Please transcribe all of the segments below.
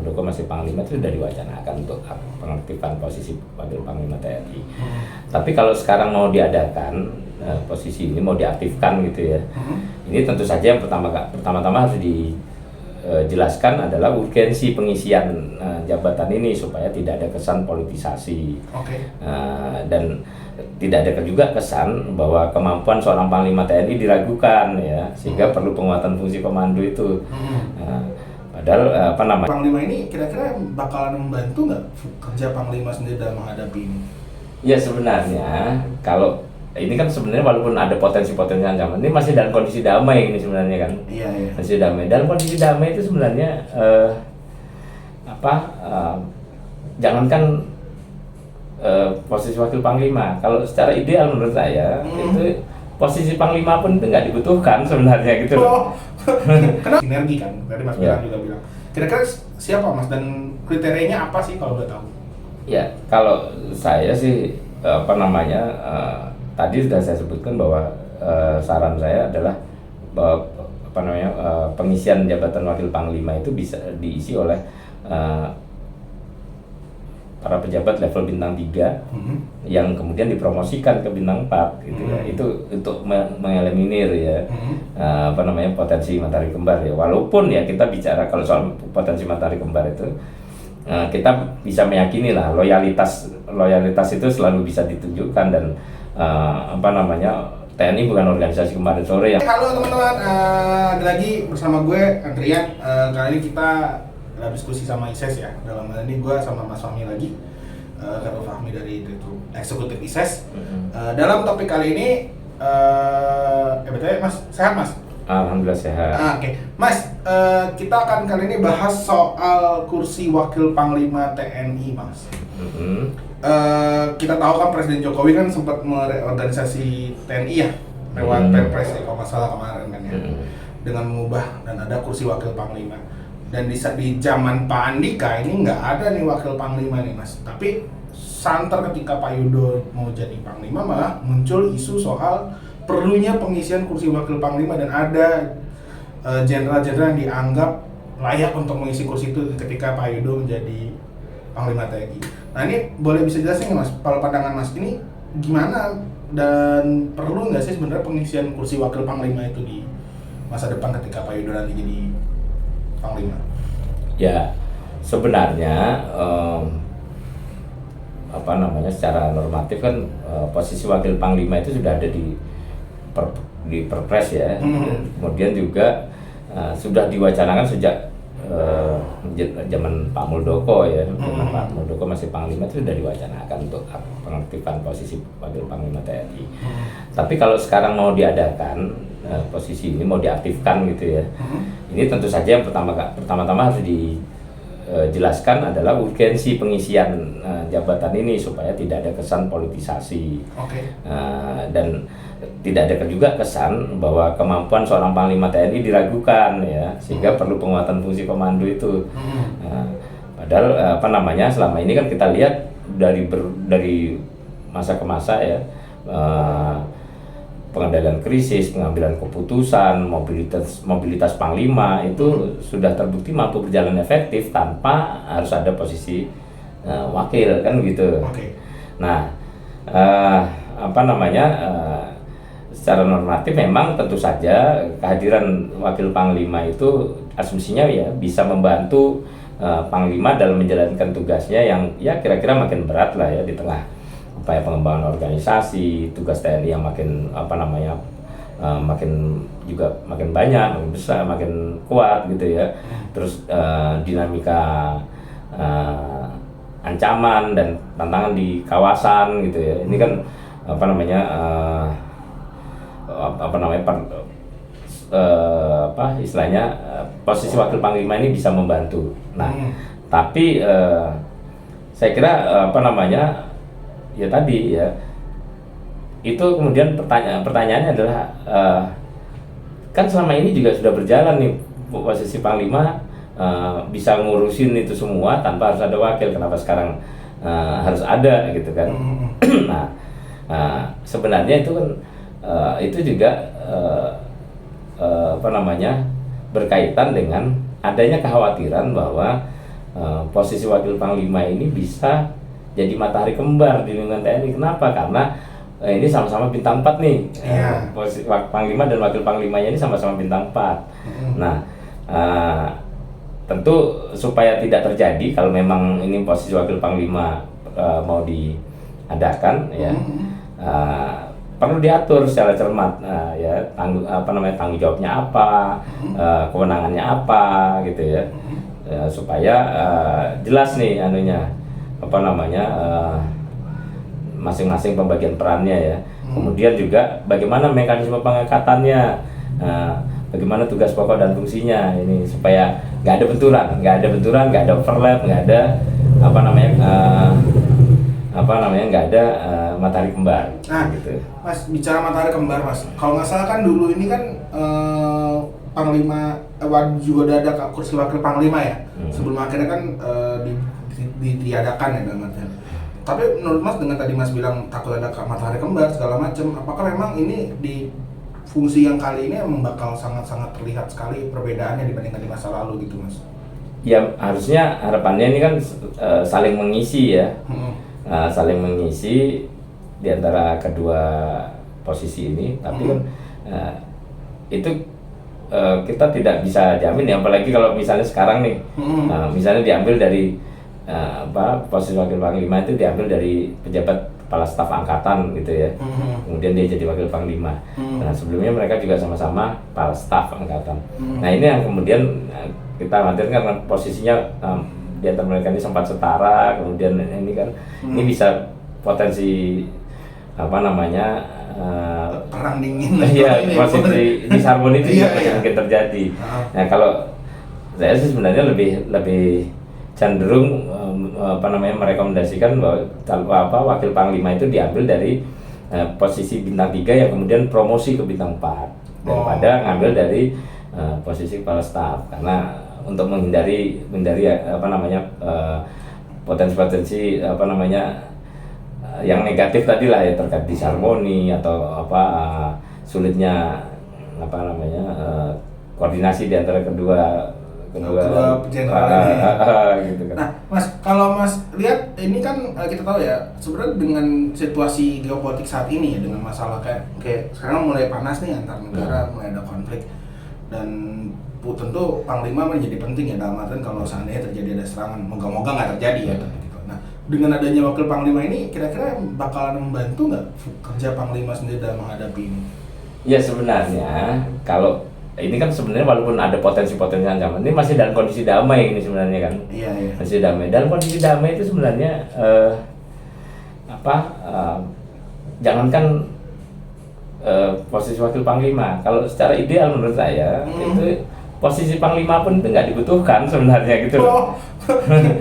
Muldoko masih Panglima itu sudah diwacanakan untuk pengaktifan posisi Wakil Panglima TNI. Tapi kalau sekarang mau diadakan posisi ini mau diaktifkan gitu ya, ini tentu saja yang pertama-tama harus dijelaskan adalah urgensi pengisian jabatan ini supaya tidak ada kesan politisasi. Dan tidak ada juga kesan bahwa kemampuan seorang Panglima TNI diragukan ya, sehingga perlu penguatan fungsi komando itu. Padahal Panglima ini kira-kira bakalan membantu nggak kerja Panglima sendiri dalam menghadapi ini? Ya sebenarnya kalau ini kan sebenarnya walaupun ada potensi-potensi ancaman, ini masih dalam kondisi damai ini sebenarnya kan. Iya. Masih damai. Dalam kondisi damai itu sebenarnya jangankan posisi Wakil Panglima, kalau secara ideal menurut saya itu posisi Panglima pun itu nggak dibutuhkan sebenarnya gitu. Karena sinergi kan, tadi Mas Bilang juga bilang. Kira-kira siapa Mas dan kriterianya apa sih kalau udah tahu? Ya kalau saya sih tadi sudah saya sebutkan bahwa saran saya adalah bahwa pengisian jabatan Wakil Panglima itu bisa diisi oleh para pejabat level bintang 3 yang kemudian dipromosikan ke bintang 4 gitu ya. Itu untuk mengeliminir ya potensi matahari kembar ya. Walaupun ya kita bicara kalau soal potensi matahari kembar itu kita bisa meyakini lah loyalitas itu selalu bisa ditunjukkan dan TNI bukan organisasi kemarin sore yang. Halo teman-teman, lagi bersama gue Andrian. Kali ini kita diskusi sama ISES ya. Dalam hal ini gue sama Mas Fahmi lagi, Karo Fahmi dari Direktur Eksekutif ISES. Dalam topik kali ini, Mas sehat Mas? Alhamdulillah sehat. Oke. Mas, kita akan kali ini bahas soal kursi Wakil Panglima TNI Mas. Kita tahu kan Presiden Jokowi kan sempat mereorganisasi TNI ya lewat Perpres ya, kalau nggak salah kemarin kan ya, dengan mengubah dan ada kursi Wakil Panglima. Dan di zaman Pak Andika ini nggak ada nih Wakil Panglima nih Mas. Tapi santer ketika Pak Yudo mau jadi Panglima malah muncul isu soal perlunya pengisian kursi Wakil Panglima dan ada jenderal-jenderal yang dianggap layak untuk mengisi kursi itu ketika Pak Yudo menjadi Panglima TNI. Nah ini boleh bisa jelasin nggak Mas, kalau pandangan Mas ini gimana dan perlu nggak sih sebenarnya pengisian kursi Wakil Panglima itu di masa depan ketika Pak Yudo nanti jadi Panglima? Ya sebenarnya secara normatif kan posisi Wakil Panglima itu sudah ada di Perpres ya. Kemudian juga sudah diwacanakan sejak zaman Pak Muldoko ya. Zaman Pak Muldoko masih Panglima itu sudah diwacanakan untuk pengaktifan posisi Wakil Panglima TNI. Tapi kalau sekarang mau diadakan posisi ini mau diaktifkan gitu ya, ini tentu saja yang pertama-tama harus dijelaskan adalah urgensi pengisian jabatan ini supaya tidak ada kesan politisasi. Dan tidak ada juga kesan bahwa kemampuan seorang Panglima TNI diragukan ya, sehingga perlu penguatan fungsi komando itu. Padahal selama ini kan kita lihat dari masa ke masa ya, pengendalian krisis, pengambilan keputusan, mobilitas Panglima itu sudah terbukti mampu berjalan efektif tanpa harus ada posisi wakil kan gitu. Nah, secara normatif memang tentu saja kehadiran Wakil Panglima itu asumsinya ya bisa membantu Panglima dalam menjalankan tugasnya yang ya kira-kira makin berat lah ya di tengah upaya pengembangan organisasi, tugas TNI yang makin makin banyak, makin besar, makin kuat gitu ya. Terus dinamika ancaman dan tantangan di kawasan gitu ya. Ini kan posisi Wakil Panglima ini bisa membantu. Nah, tapi saya kira ya tadi ya itu kemudian pertanyaannya adalah kan selama ini juga sudah berjalan nih posisi Panglima bisa ngurusin itu semua tanpa harus ada wakil, kenapa sekarang harus ada gitu kan. Nah, sebenarnya itu kan itu juga berkaitan dengan adanya kekhawatiran bahwa posisi wakil panglima ini bisa jadi matahari kembar di lingkungan TNI. Kenapa? Karena ini sama-sama bintang 4 nih. Posisi panglima dan wakil panglimanya ini sama-sama bintang 4. Nah, tentu supaya tidak terjadi kalau memang ini posisi wakil panglima mau diadakan ya, perlu diatur secara cermat, ya tanggung jawabnya apa, kewenangannya apa gitu ya, supaya jelas nih masing-masing pembagian perannya ya. Kemudian juga bagaimana mekanisme pengangkatannya, bagaimana tugas pokok dan fungsinya ini supaya nggak ada benturan, nggak ada overlap, nggak ada nggak ada matahari kembar. Nah, gitu. Mas, bicara matahari kembar, Mas, kalau nggak salah kan dulu ini kan panglima juga udah ada kursi wakil panglima ya, sebelum akhirnya kan ditiadakan ya dalam artian. Tapi menurut Mas, dengan tadi Mas bilang takut ada matahari kembar segala macam, apakah memang ini di fungsi yang kali ini bakal sangat-sangat terlihat sekali perbedaannya dibandingkan di masa lalu gitu, Mas? Ya harusnya harapannya ini kan saling mengisi ya. Saling mengisi di antara kedua posisi ini, tapi kan itu kita tidak bisa jamin ya, apalagi kalau misalnya sekarang nih, misalnya diambil dari posisi wakil panglima itu diambil dari pejabat kepala staf angkatan gitu ya, kemudian dia jadi wakil panglima. Nah sebelumnya mereka juga sama-sama kepala staf angkatan. Nah ini yang kemudian kita khawatir karena posisinya di antara mereka ini sempat setara, kemudian ini kan ini bisa potensi perang dingin. Iya, posisi disharmoni itu mungkin terjadi. Nah kalau saya sih sebenarnya lebih cenderung merekomendasikan bahwa wakil panglima itu diambil dari posisi bintang 3 yang kemudian promosi ke bintang 4 daripada ngambil dari posisi kepala staf, karena untuk menghindari potensi-potensi yang negatif tadi lah ya, terkait disharmoni atau sulitnya koordinasi di antara kedua general gitu kan. Nah, Mas, kalau Mas lihat ini kan kita tahu ya sebenarnya dengan situasi geopolitik saat ini ya, dengan masalah kayak sekarang mulai panas nih antar negara, mulai ada konflik, dan tentu panglima menjadi penting ya dalam artian kalau seandainya terjadi ada serangan, moga-moga nggak terjadi ya. Gitu. Nah, dengan adanya wakil panglima ini kira-kira bakalan membantu nggak kerja panglima sendiri dalam menghadapi ini? Ya sebenarnya kalau ini kan sebenarnya walaupun ada potensi-potensi ancaman, ini masih dalam kondisi damai ini sebenarnya kan. Iya. Masih damai. Dalam kondisi damai itu sebenarnya jangankan posisi wakil panglima, kalau secara ideal menurut saya itu posisi panglima pun itu nggak dibutuhkan sebenarnya gitu.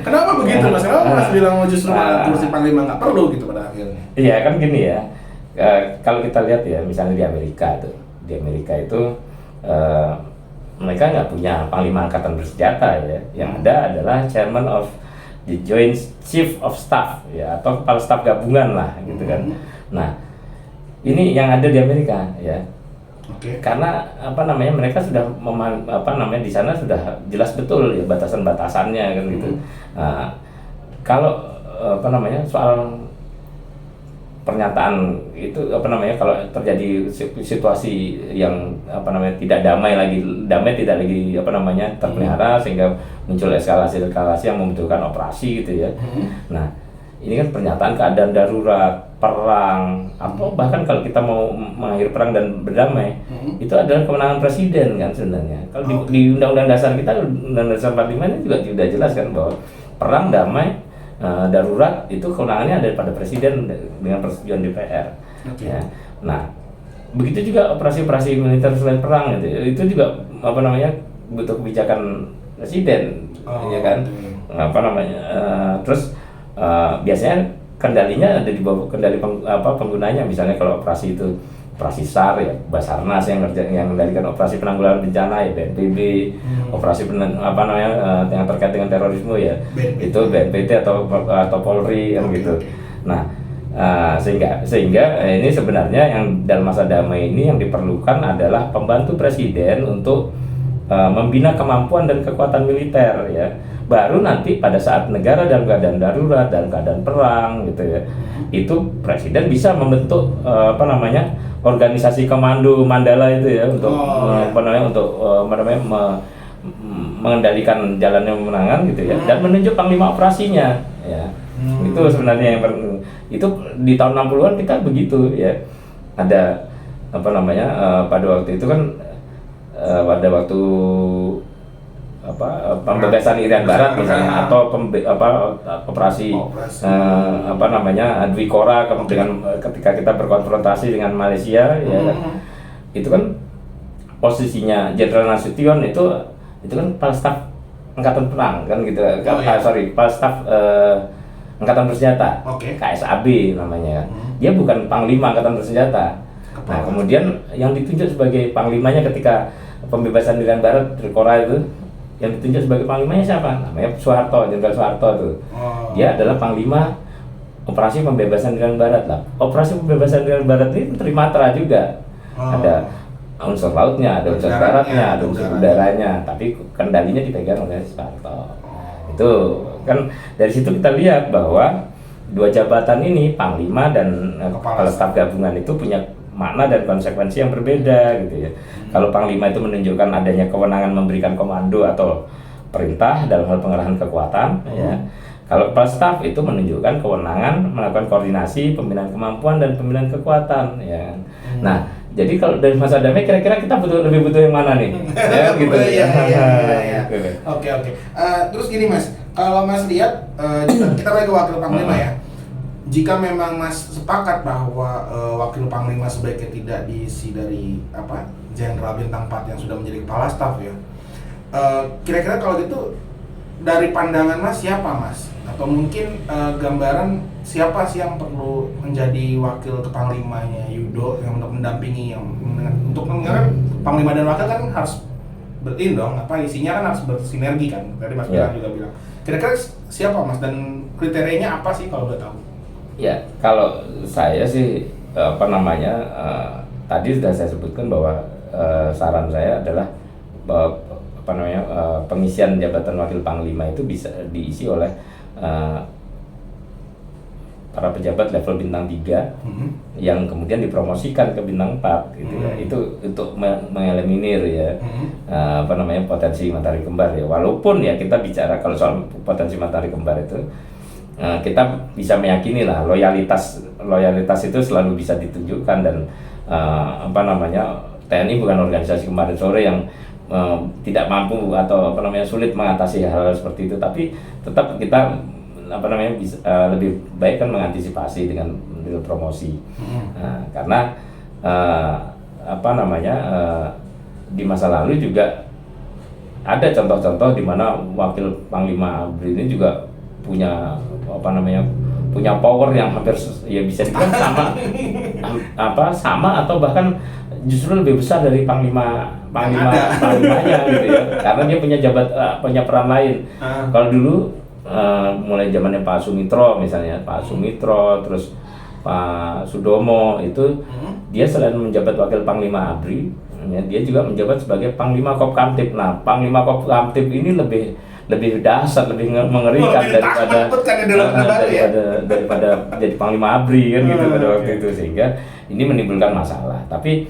Kenapa begitu Mas? Kenapa Mas bilang justru kursi panglima nggak perlu gitu pada akhirnya? Iya kan gini ya, kalau kita lihat ya misalnya di Amerika itu mereka nggak punya panglima angkatan bersenjata ya, yang ada adalah chairman of the Joint Chief of Staff ya, atau kepala staf gabungan lah gitu kan. Nah ini yang ada di Amerika ya. Karena mereka sudah di sana sudah jelas betul ya batasan-batasannya kan gitu. Kalau soal pernyataan itu kalau terjadi situasi yang tidak damai tidak lagi terpelihara sehingga muncul eskalasi yang membutuhkan operasi gitu ya. Nah ini kan pernyataan keadaan darurat, perang, atau bahkan kalau kita mau mengakhiri perang dan berdamai, itu adalah kewenangan presiden kan sebenarnya. Kalau di Undang-Undang Dasar kita, Undang-Undang Dasar 45 ini juga sudah jelas kan bahwa perang, damai, darurat itu kewenangannya ada pada presiden dengan persetujuan DPR. Ya. Nah, begitu juga operasi-operasi militer selain perang itu juga butuh kebijakan presiden, ya kan? Terus biasanya kendalinya ada di bawah kendali penggunanya. Misalnya kalau operasi itu operasi SAR ya Basarnas yang mengendalikan operasi penanggulangan bencana ya BNPB, operasi yang terkait dengan terorisme ya BNPT. Itu BNPT atau Polri yang gitu. Nah sehingga ini sebenarnya yang dalam masa damai ini yang diperlukan adalah pembantu presiden untuk membina kemampuan dan kekuatan militer ya, Baru nanti pada saat negara dalam keadaan darurat, dalam keadaan perang gitu ya, itu presiden bisa membentuk organisasi komando Mandala itu ya untuk mengendalikan jalannya pemenangan gitu ya, dan menunjuk panglima operasinya ya. Itu sebenarnya yang itu di tahun 60-an kita begitu ya. Ada pada waktu itu kan pada waktu pembebasan Irian Barat misalnya, atau operasi Dwi Kora dengan ketika kita berkonfrontasi dengan Malaysia ya kan, itu kan posisinya Jenderal Nasution itu kan Kepala Staf Angkatan Perang kan gitu, Kepala Staf Angkatan Bersenjata, KSAB namanya. Dia bukan Panglima Angkatan Bersenjata. Nah kemudian yang ditunjuk sebagai panglimanya ketika pembebasan Irian Barat, Dwi Kora itu, yang ditunjuk sebagai panglimanya siapa? Namanya Soeharto, Jenderal Soeharto tuh. Dia adalah panglima operasi pembebasan Irian Barat lah. Operasi pembebasan Irian Barat ini Trimatra juga. Ada unsur lautnya, ada unsur daratnya, ada unsur udaranya, tapi kendalinya dipegang oleh Soeharto. Itu kan dari situ kita lihat bahwa dua jabatan ini, panglima dan kepala staf gabungan, itu punya makna dan konsekuensi yang berbeda gitu ya. Kalau panglima itu menunjukkan adanya kewenangan memberikan komando atau perintah dalam hal pengerahan kekuatan ya. Kalau kepala staf itu menunjukkan kewenangan melakukan koordinasi, pembinaan kemampuan dan pembinaan kekuatan ya. Nah, jadi kalau dari masa damai kira-kira kita lebih butuh yang mana nih? Ya gitu. Iya. Oke. Terus gini Mas, kalau Mas lihat kita balik ke wakil panglima ya. Jika memang Mas sepakat bahwa wakil panglima sebaiknya tidak diisi dari Jenderal Bintang 4 yang sudah menjadi kepala staf ya, kira-kira kalau gitu dari pandangan Mas siapa Mas? Atau mungkin gambaran siapa sih yang perlu menjadi wakil kepanglimanya Yudo yang untuk mendampingi, untuk panglima dan wakil kan harus isinya kan harus bersinergi kan, tadi Mas bilang juga bilang. Kira-kira siapa Mas, dan kriterianya apa sih kalau boleh tahu? Ya, kalau saya sih tadi sudah saya sebutkan bahwa saran saya adalah pengisian jabatan wakil panglima itu bisa diisi oleh para pejabat level bintang 3 yang kemudian dipromosikan ke bintang 4 gitu ya. Itu untuk mengeliminir ya potensi matahari kembar ya. Walaupun ya kita bicara kalau soal potensi matahari kembar itu kita bisa meyakini lah loyalitas itu selalu bisa ditunjukkan, dan TNI bukan organisasi kemarin sore yang tidak mampu atau sulit mengatasi hal seperti itu, tapi tetap kita bisa lebih baik kan mengantisipasi dengan promosi. Karena di masa lalu juga ada contoh-contoh di mana wakil panglima ABRI ini juga punya power yang hampir ya bisa dibilang sama atau bahkan justru lebih besar dari panglimanya gitu ya, karena dia punya peran lain. Kalau dulu mulai zamannya Pak Sumitro misalnya, terus Pak Sudomo itu dia selain menjabat wakil panglima ABRI ya, dia juga menjabat sebagai panglima Kopkamtib. Nah, panglima Kopkamtib ini lebih dahsyat, lebih mengerikan daripada jadi panglima ABRI kan gitu pada waktu itu, sehingga ini menimbulkan masalah. Tapi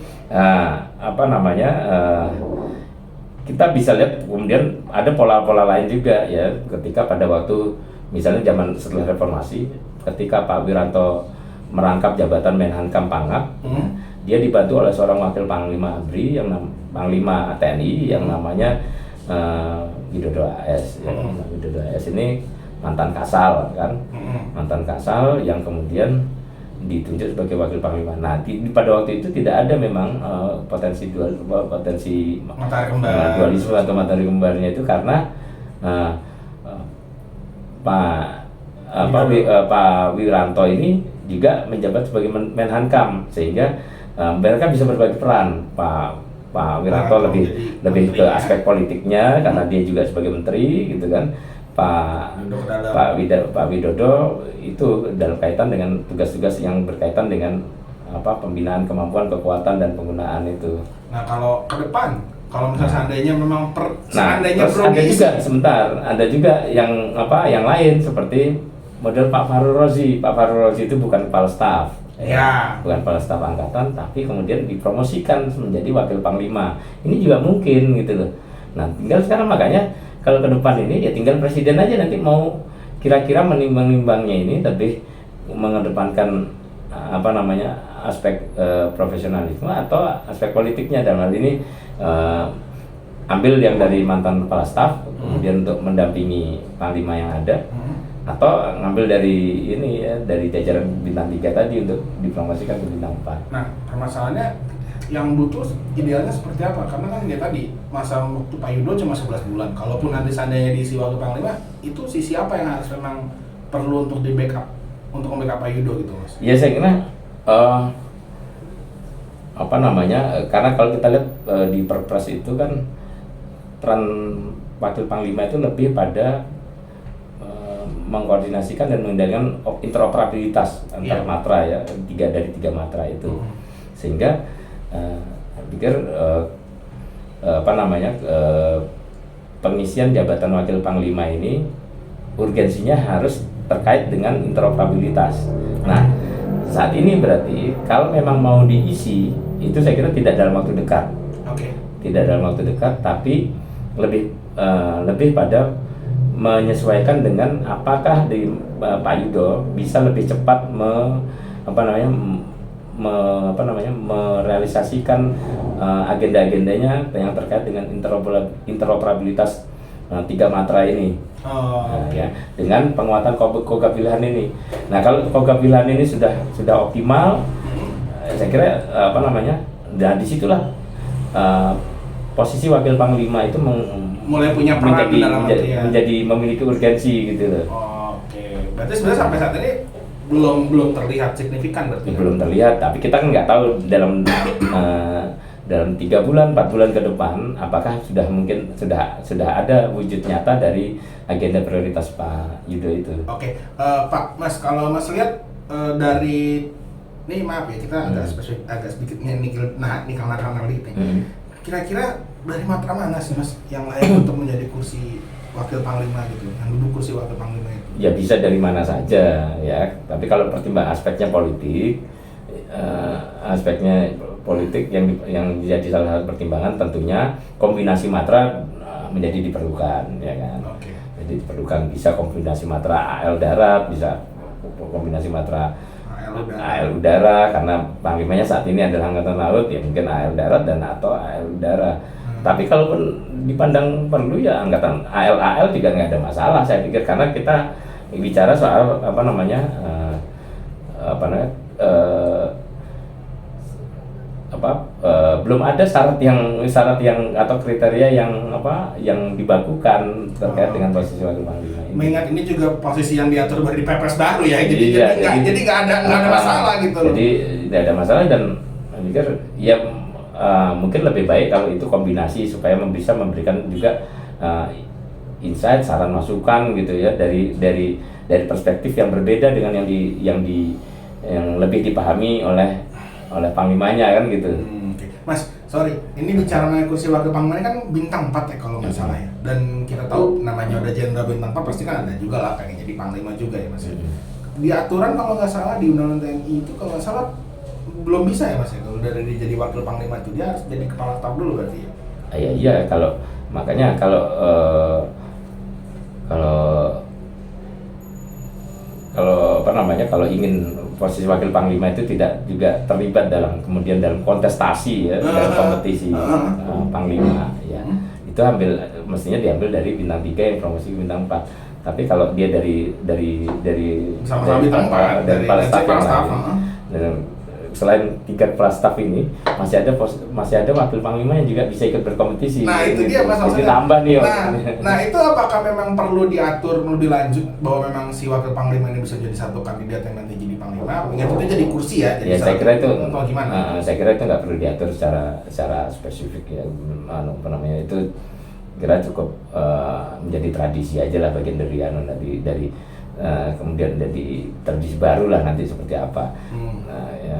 kita bisa lihat kemudian ada pola-pola lain juga ya, ketika pada waktu misalnya zaman setelah reformasi, ketika Pak Wiranto merangkap jabatan Menhankam Pangap, dia dibantu oleh seorang wakil panglima ABRI panglima TNI yang namanya Widodo AS ya. Widodo AS ini mantan Kasal kan, mantan Kasal yang kemudian ditunjuk sebagai wakil panglima. Nah, pada waktu itu tidak ada memang potensi dualisme atau matahari kembarnya itu, karena Pak Wiranto ini juga menjabat sebagai Menhankam, sehingga mereka bisa berbagi peran. Pak Wiranto lebih ke aspek politiknya karena dia juga sebagai menteri gitu kan. Pak Widodo itu dalam kaitan dengan tugas-tugas yang berkaitan dengan pembinaan kemampuan, kekuatan dan penggunaan itu. Nah, kalau ke depan Kalau misalnya seandainya memang seandainya terus ada juga sebentar, ada juga yang yang lain seperti model Pak Fahru Rozi. Pak Fahru Rozi itu bukan kepala staf, bukan kepala staf angkatan, tapi kemudian dipromosikan menjadi wakil panglima. Ini juga mungkin gitu loh. Nah, tinggal sekarang makanya kalau ke depan ini ya tinggal presiden aja nanti mau kira-kira menimbang-nimbangnya ini lebih mengedepankan aspek profesionalisme atau aspek politiknya. Dalam hal ini ambil yang dari mantan kepala staf kemudian untuk mendampingi panglima yang ada, atau ngambil dari ini ya, dari jajaran bintang 3 tadi untuk dipromosikan ke bintang 4. Nah, permasalahannya yang butuh idealnya seperti apa? Karena kan dia tadi masa waktu Pak Yudo cuma 11 bulan. Kalaupun nanti seandainya diisi wakil panglima, itu sisi apa yang harus memang perlu untuk di backup, untuk membackup Pak Yudo gitu, Mas? Ya saya kira karena kalau kita lihat di Perpres itu kan peran wakil panglima itu lebih pada mengkoordinasikan dan mengendalikan interoperabilitas antar matra ya, dari tiga matra itu, sehingga pikir pengisian jabatan wakil panglima ini urgensinya harus terkait dengan interoperabilitas. Nah, saat ini berarti kalau memang mau diisi itu saya kira tidak dalam waktu dekat. Tidak dalam waktu dekat, tapi lebih pada menyesuaikan dengan apakah di Pak Yudo bisa lebih cepat merealisasikan agenda-agendanya yang terkait dengan interoperabilitas 3 matra ini. Ya, dengan penguatan Kogab Wilhan ini. Nah, kalau Kogab Wilhan ini sudah optimal, saya kira dan disitulah posisi wakil panglima itu mulai punya peran menjadi memiliki urgensi gitu loh. Berarti sebenarnya sampai saat ini belum terlihat signifikan berarti. Belum terlihat, tapi kita kan nggak tahu dalam 3 bulan, 4 bulan ke depan apakah sudah ada wujud nyata dari agenda prioritas Pak Yudo itu. Pak, Mas, kalau Mas lihat dari ini, maaf ya kita agak sedikit nikal-nakal dikit nih. Kira-kira dari matra mana sih, Mas, yang layak untuk menjadi kursi wakil panglima gitu, yang duduk kursi wakil panglima itu? Ya bisa dari mana saja ya, tapi kalau pertimbangan aspeknya politik yang jadi salah satu pertimbangan tentunya kombinasi matra menjadi diperlukan ya kan. Jadi diperlukan bisa kombinasi matra AL darat, bisa kombinasi matra AL udara, karena panglimanya saat ini adalah angkatan laut ya, mungkin AL darat dan atau AL udara. Tapi kalaupun dipandang perlu ya angkatan AL juga nggak ada masalah saya pikir, karena kita bicara soal belum ada syarat yang atau kriteria yang dibakukan terkait dengan posisi wakil panglima ini. Mengingat ini juga posisi yang diatur di Perpres baru ya, jadi nggak ada masalah gitu loh. Jadi tidak ada masalah, dan saya pikir ya mungkin lebih baik kalau itu kombinasi supaya bisa memberikan juga insight, saran, masukan gitu ya dari perspektif yang berbeda dengan yang lebih dipahami oleh panglimanya kan gitu. Mas, sorry, ini bicara mengenai kursi wakil panglima kan bintang 4 ya kalau nggak salah ya. Dan kita tahu namanya udah jenderal bintang 4 pasti kan ada juga lah pengen jadi panglima juga ya, Mas. Di aturan kalau nggak salah di Undang-Undang TNI itu kalau nggak salah belum bisa ya, Mas ya, kalau dari jadi wakil panglima itu dia harus jadi kepala staf dulu berarti ya. Iya, kalau ingin posisi wakil panglima itu tidak juga terlibat dalam kontestasi ya, dalam kompetisi panglima ya, itu mestinya diambil dari bintang 3 yang promosi ke bintang 4. Tapi kalau dia dari sama bintang 4 dari kepala staf yang lain, selain 3 kepala staf ini masih ada wakil panglima yang juga bisa ikut berkompetisi. Nah itu dia masalahnya. Jadi tambah nih. Nah itu apakah memang perlu diatur lebih lanjut bahwa memang si wakil panglima ini bisa jadi satu kandidat yang nanti jadi panglima? Ingat itu jadi kursi ya. Jadi saya kira itu. Atau gimana? Saya kira itu nggak perlu diatur secara spesifik ya. Itu kira cukup menjadi tradisi aja lah, bagian dari kemudian jadi tradisi baru lah nanti seperti apa. Ya.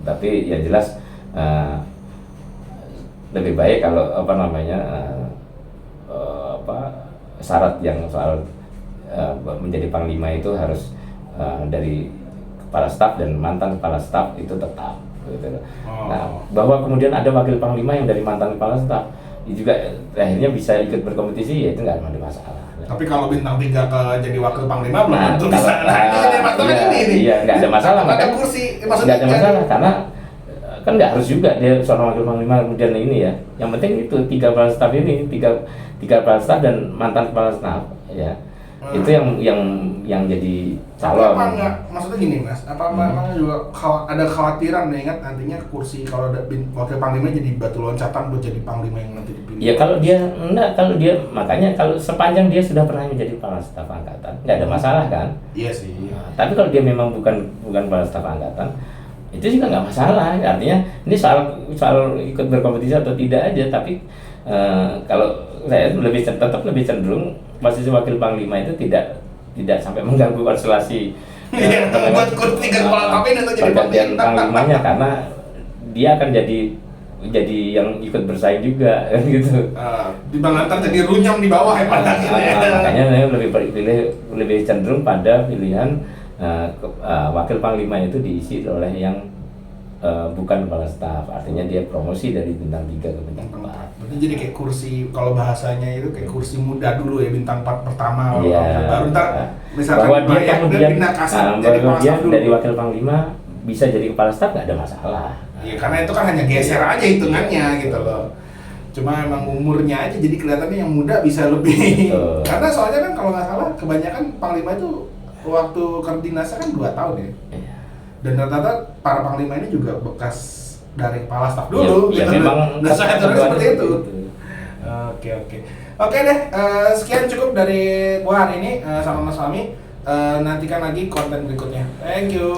Tapi yang jelas lebih baik kalau apa namanya syarat yang soal menjadi panglima itu harus dari kepala staf dan mantan kepala staf itu tetap gitu loh. Nah, bahwa kemudian ada wakil panglima yang dari mantan kepala staf juga akhirnya bisa ikut berkompetisi, ya itu nggak ada masalah. Tapi kalau bintang 3 ke jadi wakil panglima belum Nah, tentu kalau- bisa. Nah, ini masalahnya ini. Iya, nggak ada masalah, Apakah makanya kursi nggak maksudnya ada masalah karena kan nggak harus juga dia seorang wakil panglima kemudian ini ya. Yang penting itu 3 kepala staf ini, tiga kepala staf dan mantan kepala staf ya. Itu yang jadi Tapi calon. apa enggak, maksudnya gini Mas, apa memang juga ada kekhawatiran mengingat nantinya kursi kalau ada wakil panglima jadi batu loncatan buat jadi panglima yang nanti dipilih? Ya kalau dia makanya kalau sepanjang dia sudah pernah menjadi kepala staf angkatan nggak ada masalah kan. Iya sih. Nah, tapi kalau dia memang bukan kepala staf angkatan itu juga nggak masalah. Artinya ini soal ikut berkompetisi atau tidak aja. Tapi kalau saya tetap lebih cenderung posisi wakil panglima itu tidak sampai mengganggu konstelasi Iya, buat kursi kepala kabinet itu jadi pergantian panglima. panglimanya karena dia akan jadi yang ikut bersaing juga kan gitu. Di bang antar jadi runyam di bawah ya pada akhirnya. Makanya saya lebih cenderung pada pilihan wakil panglima itu diisi oleh yang bukan kepala staf, artinya dia promosi dari bintang 3 ke bintang 4. Berarti jadi kayak kursi, kalau bahasanya itu kayak kursi muda dulu ya, bintang 4 pertama. Iya. Baru ntar misalkan Bahwa dia dibayar, kemudian pindah kasat jadi bahwa kepala dia staf dulu. dari wakil panglima bisa jadi kepala staf nggak ada masalah. Iya, karena itu kan hanya geser aja hitungannya gitu loh. Cuma emang umurnya aja jadi kelihatannya yang muda bisa lebih. Betul. Karena soalnya kan kalau nggak salah kebanyakan panglima itu waktu kedinasnya kan 2 tahun ya. Iya. Dan rata-rata para panglima ini juga bekas dari kepala staf dulu. Ya, gitu. memang Dan saya seperti itu. gitu. Oke deh, sekian cukup dari gua hari ini sama Mas Fahmi. Nantikan lagi konten berikutnya. Thank you.